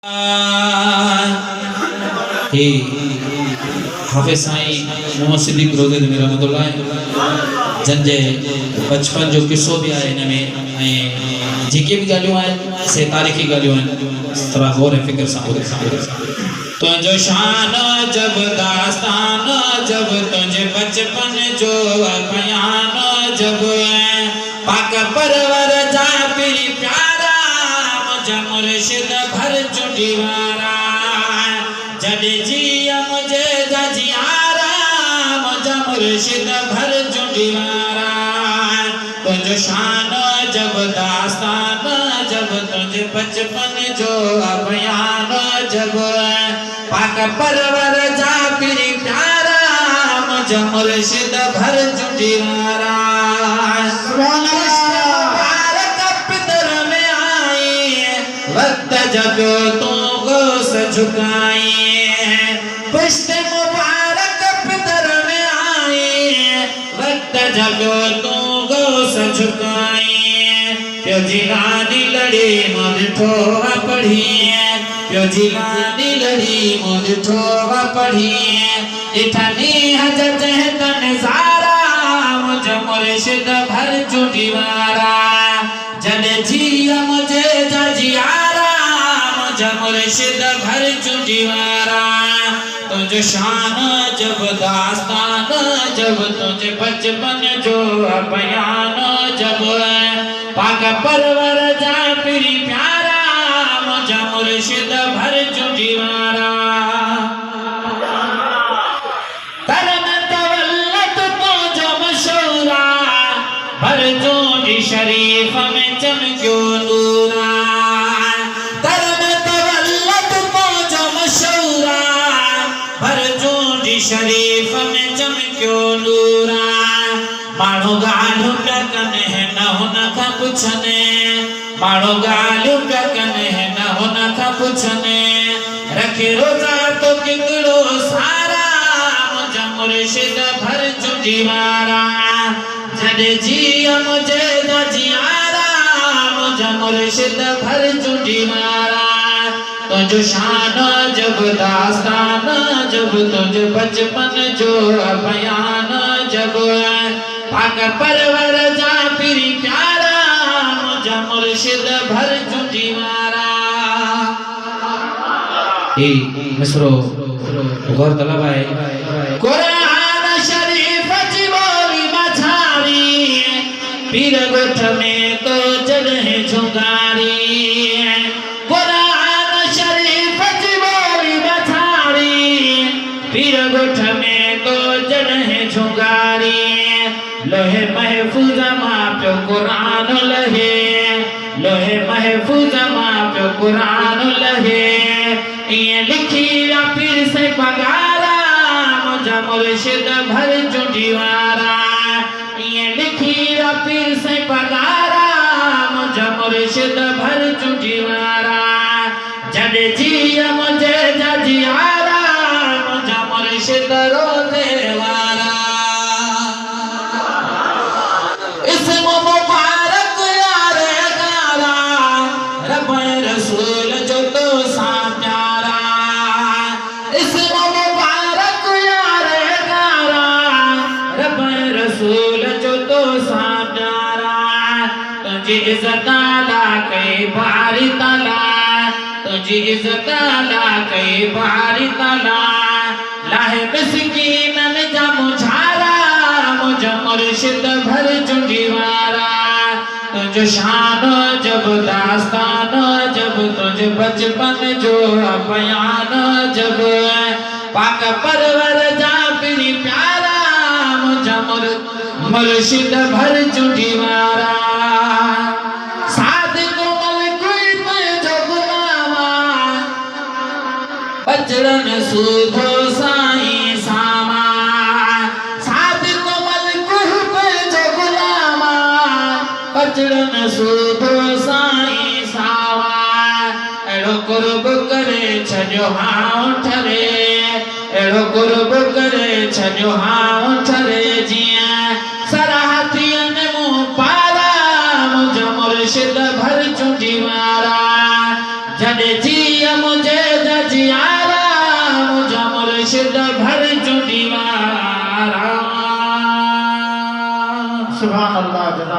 हे हाफिज साईं मोहम्मद सिद्दीक रोज़े रहमतुल्लाह जंजे बचपन जो किस्सो भी आहे इन में जेके भी ॻाल्हियूं आहिनि से तारीख़ी ॻाल्हियूं आहिनि थोरा गौर ऐं फ़िक्र सां तुंहिंजो शान जब दास्तान जब तुंहिंजे बचपन जो बयान जब पाक परवर जा पीर प्यारा मुझे मुर्शिद भर चुटी वारा जॾहिं जिया मुझे जियारा मुझे मुर्शिद भर चुटी वारा तुंहिंजो शान जब दास्तान जब तुंहिंजे बचपन जो बयान जब पाक परवर जा पीर प्यारा मुझे मुर्शिद भर चुटी वारा वक्त जब तू गोस झुकाई पुष्ट मुबारक पितर में आई वक्त जब तू गोस झुकाई प्यो जिलानी लड़ी मुझठो पढ़ी प्यो जिलानी लड़ी मुझठो पढ़ी इठनी हजत तन सारा मुझ मुर्शिद भर चुटी वारा जद जिया मुझे जियारा मुझे मुर्शिद भर चुटी वारा तुझे शान जब दास्तान जब तुझे बचपन जो बयान जब पाक परवर जा पीर प्यारा मुझे मुर्शिद भर चुटी वारा तरन तवल्लत तो जो मशहूरा भर जोड़ी शरीफ में चमक्यो नूरा तरन तवल्लत तो जो मशहूरा भर जोड़ी शरीफ में चमक्यो नूरा मानो गालू कन है न हुन का पुछने मानो गालू कन है न हुन का पुछने रखे रोजा तो किकड़ो सारा मुझे मुर्शिद भर चुटी वारा जॾहिं जिया मुझे जियारा मुझे मुर्शिद भर चुटी वारा तुझो शान जब दास्तान जब तुझे बचपन जो बयान जब पाक परवर जा पीर प्यारा मुझे मुर्शिद भर चुटी वारा ये मिसरो गौर तलब है कुरान शरीफ जी बोली मछारी पीर गोठ में तो जड़े झुंगारी कुरान शरीफ जी बोली मछारी पीर गोठ में तो जड़े झुंगारी लोहे महफूज मां प्यो कुरान लहे लोहे महफूज मां प्यो कुरान लहे ये लिखी पीर से पगारा मुझे मुर्शिद भर चुटी वारा ये लिखी पीर से पगारा मुझे मुर्शिद भर चुटी वारा जद जिया मुझे जियारा मुझे मुर्शिद रोज़े वारा इसम मुबारक यार गारा रब रसूल जो तो सा प्यारा इसम मुबारक यार गारा रब रसूल जो तो सा प्यारा तुझी इज्जत आला कई बारी तला तुझी इज्जत आला कई बारी तला लाहे मिस्कीनन जा मुझारा मुझे मुर्शिद भर चुटी वारा तुझो शान जब दास्तान जब तुझे बचपन जो बयान जब पाक परवर जा पीर प्यारा मुझे मुर्शिद भर चुटी वारा साध कोमल कोई जो गुलामा बजरन सूधो साईं सामा साध कोमल कोई जो गुलामा बजरन सूधो साईं सावा एड़ो कुर्ब करे छजो हाउ ठरे एड़ो कुर्ब करे छजो हाउ ठरे जिया सराहतियन मुंह पारा मुझे मुर्शिद भर चुटी वारा जॾहिं जिया मुर्शिद भर चुदीवारा। सुभान अल्लाह।